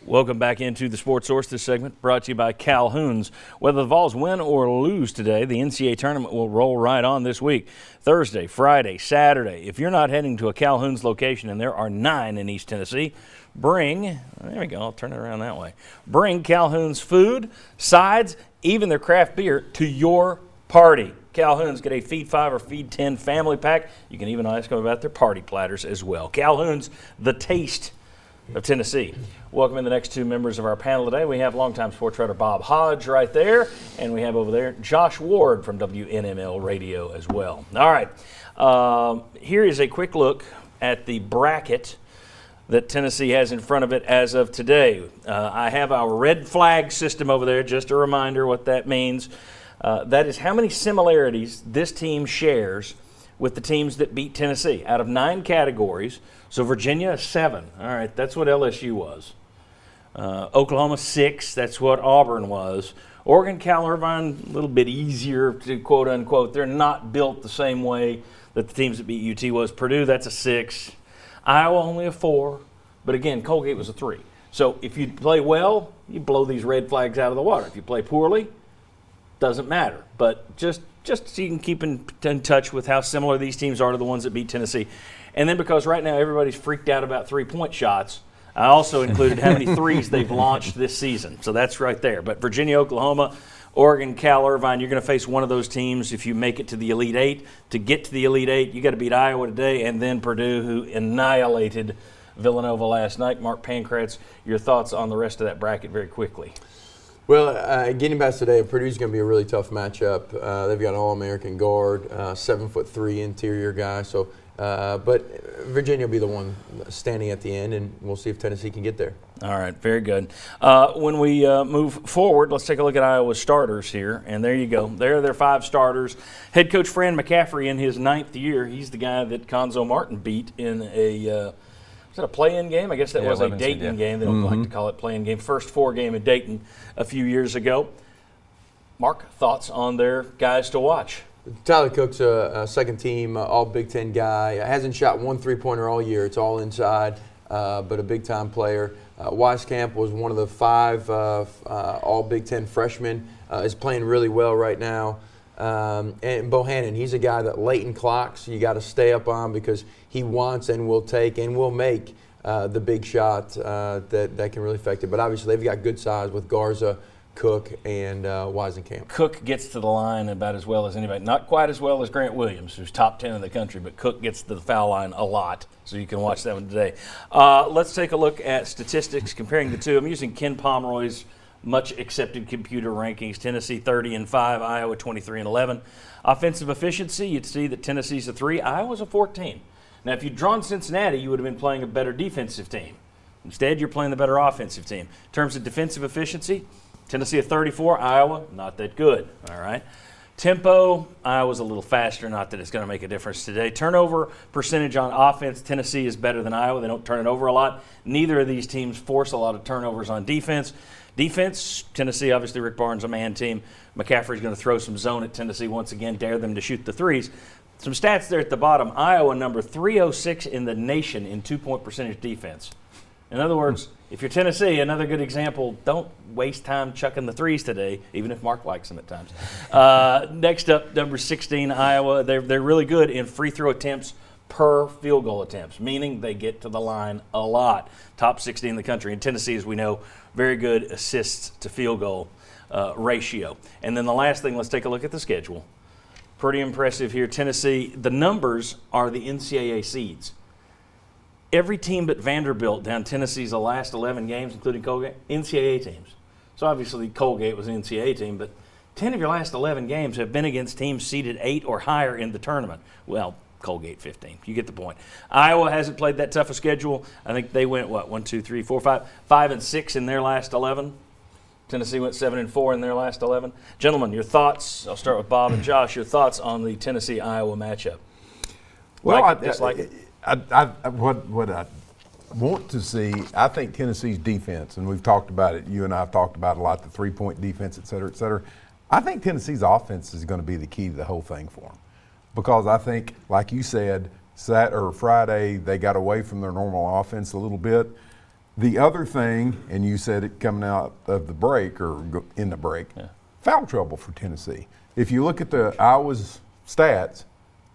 Welcome back into the Sports Source. This segment brought to you by Calhoun's. Whether the Vols win or lose today, the NCAA tournament will roll right on this week. Thursday, Friday, Saturday. If you're not heading to a Calhoun's location, and there are 9 in East Tennessee, there we go, I'll turn it around that way. Bring Calhoun's food, sides, even their craft beer to your party. Calhoun's, get a Feed 5 or Feed 10 family pack. You can even ask them about their party platters as well. Calhoun's, the taste of Tennessee. Welcome in the next 2 members of our panel today. We have longtime sports writer Bob Hodge right there, and we have over there Josh Ward from WNML Radio as well. All right, here is a quick look at the bracket that Tennessee has in front of it as of today. I have our red flag system over there, just a reminder what that means. That is how many similarities this team shares with the teams that beat Tennessee out of 9 categories. So Virginia, 7. All right, that's what LSU was. Oklahoma, 6. That's what Auburn was. Oregon, Cal, Irvine, a little bit easier to quote unquote. They're not built the same way that the teams that beat UT was. Purdue, that's a 6. Iowa, only a 4. But again, Colgate was a 3. So if you play well, you blow these red flags out of the water. If you play poorly, doesn't matter. But just so you can keep in touch with how similar these teams are to the ones that beat Tennessee. And then because right now everybody's freaked out about three-point shots, I also included how many threes they've launched this season. So that's right there. But Virginia, Oklahoma, Oregon, Cal, Irvine, you're going to face one of those teams if you make it to the Elite Eight. To get to the Elite Eight, you got to beat Iowa today and then Purdue, who annihilated Villanova last night. Mark Pankratz, your thoughts on the rest of that bracket very quickly. Well, getting back today, Purdue's going to be a really tough matchup. They've got an All-American guard, 7'3" interior guy. So, but Virginia will be the one standing at the end, and we'll see if Tennessee can get there. All right, very good. When we move forward, let's take a look at Iowa's starters here. And there you go. There are their 5 starters. Head coach Fran McCaffery in his 9th year. He's the guy that Conzo Martin beat in a is that a play-in game? I guess that was a Dayton game. They don't like to call it play-in game. First 4 game in Dayton a few years ago. Mark, thoughts on their guys to watch? Tyler Cook's a second-team All-Big Ten guy. Hasn't shot 1 3-pointer all year. It's all inside, but a big-time player. Wieskamp was one of the 5 All-Big Ten freshmen. Is playing really well right now. And Bohannon, he's a guy that late in clocks you got to stay up on because he wants and will take and will make the big shot that can really affect it. But obviously they've got good size with Garza, Cook, and Wieskamp. Cook gets to the line about as well as anybody. Not quite as well as Grant Williams, who's top 10 in the country, but Cook gets to the foul line a lot, so you can watch that one today. Let's take a look at statistics comparing the two. I'm using Ken Pomeroy's much accepted computer rankings. Tennessee 30-5, Iowa 23-11. Offensive efficiency, you'd see that Tennessee's a 3, Iowa's a 14. Now, if you'd drawn Cincinnati, you would have been playing a better defensive team. Instead, you're playing the better offensive team. In terms of defensive efficiency, Tennessee a 34, Iowa not that good. All right. Tempo, Iowa's a little faster, not that it's going to make a difference today. Turnover percentage on offense, Tennessee is better than Iowa. They don't turn it over a lot. Neither of these teams force a lot of turnovers on defense. Defense, Tennessee, obviously Rick Barnes, a man team. McCaffrey's going to throw some zone at Tennessee once again, dare them to shoot the threes. Some stats there at the bottom. Iowa, number 306 in the nation in 2-point percentage defense. In other words, if you're Tennessee, another good example, don't waste time chucking the threes today, even if Mark likes them at times. Next up, number 16, Iowa. They're really good in free throw attempts per field goal attempts, meaning they get to the line a lot. Top 60 in the country. And Tennessee, as we know, very good assists to field goal ratio. And then the last thing, let's take a look at the schedule. Pretty impressive here. Tennessee, the numbers are the NCAA seeds. Every team but Vanderbilt down Tennessee's the last 11 games, including Colgate, NCAA teams. So obviously Colgate was an NCAA team, but 10 of your last 11 games have been against teams seeded 8 or higher in the tournament. Well, Colgate 15. You get the point. Iowa hasn't played that tough a schedule. I think they went, 5-6 in their last 11. Tennessee went 7-4 in their last 11. Gentlemen, your thoughts, I'll start with Bob and Josh, your thoughts on the Tennessee-Iowa matchup. Well, like it, dislike it? What I want to see, I think Tennessee's defense, and we've talked about it, you and I have talked about it a lot, the three-point defense, et cetera, et cetera. I think Tennessee's offense is going to be the key to the whole thing for them. Because I think, like you said, Friday they got away from their normal offense a little bit. The other thing, and you said it coming out of the break or in the break, foul trouble for Tennessee. If you look at the Iowa's stats,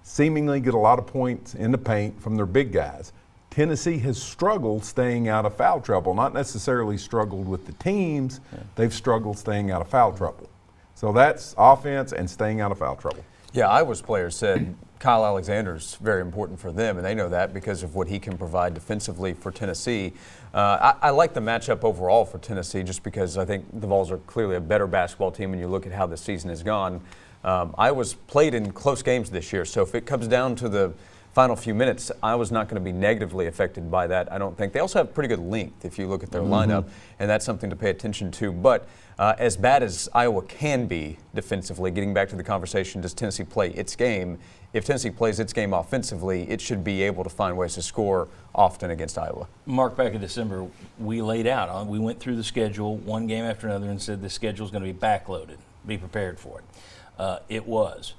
seemingly get a lot of points in the paint from their big guys. Tennessee has struggled staying out of foul trouble, not necessarily struggled with the teams, they've struggled staying out of foul trouble. So that's offense and staying out of foul trouble. Yeah, Iowa's players said Kyle Alexander's very important for them, and they know that because of what he can provide defensively for Tennessee. I like the matchup overall for Tennessee just because I think the Vols are clearly a better basketball team when you look at how the season has gone. Iowa's played in close games this year, so if it comes down to the final few minutes, Iowa's not going to be negatively affected by that, I don't think. They also have pretty good length if you look at their lineup, and that's something to pay attention to. But as bad as Iowa can be defensively, getting back to the conversation, does Tennessee play its game? If Tennessee plays its game offensively, it should be able to find ways to score often against Iowa. Mark, back in December, we laid out, we went through the schedule one game after another and said the schedule is going to be backloaded. Be prepared for it. It was.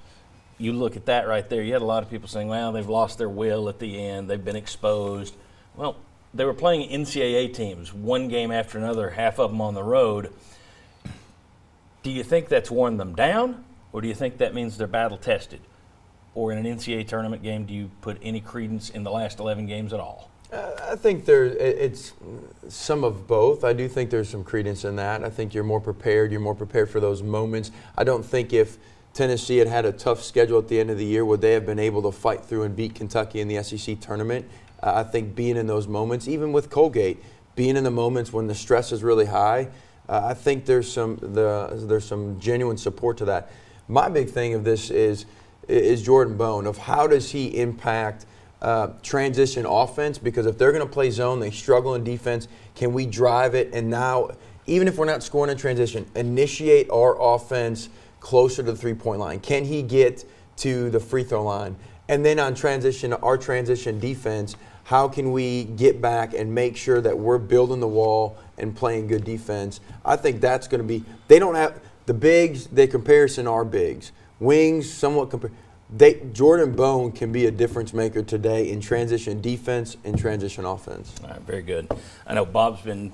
You look at that right there, you had a lot of people saying, well, they've lost their will at the end, they've been exposed. Well, they were playing NCAA teams one game after another, half of them on the road. Do you think that's worn them down, or do you think that means they're battle tested? Or in an NCAA tournament game, do you put any credence in the last 11 games at all? I think it's some of both. I do think there's some credence in that. I think you're more prepared for those moments. I don't think if Tennessee had a tough schedule at the end of the year, would they have been able to fight through and beat Kentucky in the SEC tournament? I think being in those moments, even with Colgate, being in the moments when the stress is really high, I think there's some genuine support to that. My big thing of this is Jordan Bone, of how does he impact transition offense? Because if they're going to play zone, they struggle in defense. Can we drive it? And now, even if we're not scoring in transition, initiate our offense closer to the three-point line. Can he get to the free throw line? And then on transition, our transition defense, how can we get back and make sure that we're building the wall and playing good defense? I think that's going to be – they don't have – the bigs, they comparison are bigs. Wings, somewhat compare. Jordan Bone can be a difference maker today in transition defense and transition offense. All right, very good. I know Bob's been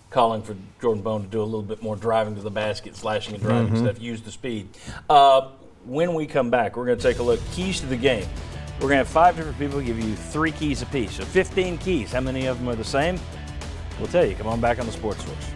calling for Jordan Bone to do a little bit more driving to the basket, slashing and driving stuff, use the speed. When we come back, we're going to take a look. Keys to the game. We're going to have 5 different people give you 3 keys apiece. So 15 keys. How many of them are the same? We'll tell you. Come on back on the Sports Source.